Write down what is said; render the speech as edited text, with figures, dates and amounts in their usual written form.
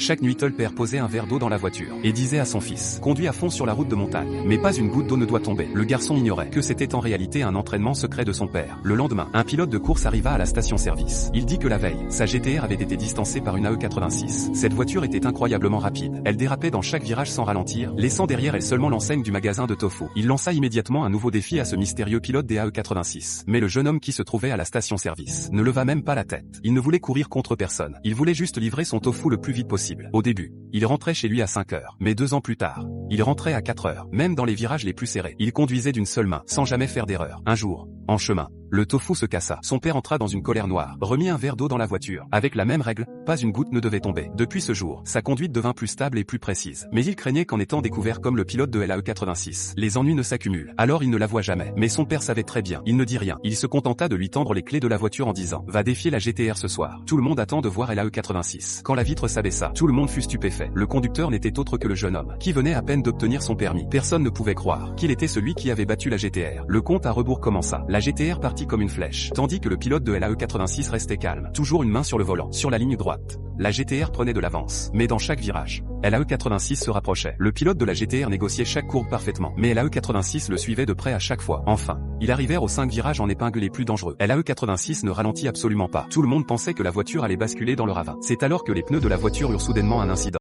Chaque nuit père posait un verre d'eau dans la voiture et disait à son fils: conduis à fond sur la route de montagne. Mais pas une goutte d'eau ne doit tomber. Le garçon ignorait que c'était en réalité un entraînement secret de son père. Le lendemain, un pilote de course arriva à la station-service. Il dit que la veille, sa GTR avait été distancée par une AE86. Cette voiture était incroyablement rapide. Elle dérapait dans chaque virage sans ralentir, laissant derrière elle seulement l'enseigne du magasin de tofu. Il lança immédiatement un nouveau défi à ce mystérieux pilote des AE86. Mais le jeune homme qui se trouvait à la station-service ne leva même pas la tête. Il ne voulait courir contre personne. Il voulait juste livrer son tofu le plus vite possible. Au début, il rentrait chez lui à 5 heures. Mais 2 ans plus tard, il rentrait à 4 heures. Même dans les virages les plus serrés, il conduisait d'une seule main, sans jamais faire d'erreur. Un jour, en chemin, le tofu se cassa. Son père entra dans une colère noire, remit un verre d'eau dans la voiture. Avec la même règle, pas une goutte ne devait tomber. Depuis ce jour, sa conduite devint plus stable et plus précise. Mais il craignait qu'en étant découvert comme le pilote de l'AE86, les ennuis ne s'accumulent. Alors il ne la voit jamais. Mais son père savait très bien. Il ne dit rien. Il se contenta de lui tendre les clés de la voiture en disant: va défier la GTR ce soir. Tout le monde attend de voir l'AE86. Quand la vitre s'abaissa, tout le monde fut stupéfait. Le conducteur n'était autre que le jeune homme, qui venait à peine d'obtenir son permis. Personne ne pouvait croire qu'il était celui qui avait battu la GTR. Le compte à rebours commença. La GTR partit comme une flèche, tandis que le pilote de l'AE86 restait calme, toujours une main sur le volant. Sur la ligne droite, la GTR prenait de l'avance, mais dans chaque virage, l'AE86 se rapprochait. Le pilote de la GTR négociait chaque courbe parfaitement, mais l'AE86 le suivait de près à chaque fois. Enfin, ils arrivèrent aux 5 virages en épingle les plus dangereux. l'AE86 ne ralentit absolument pas. Tout le monde pensait que la voiture allait basculer dans le ravin. C'est alors que les pneus de la voiture eurent soudainement un incident.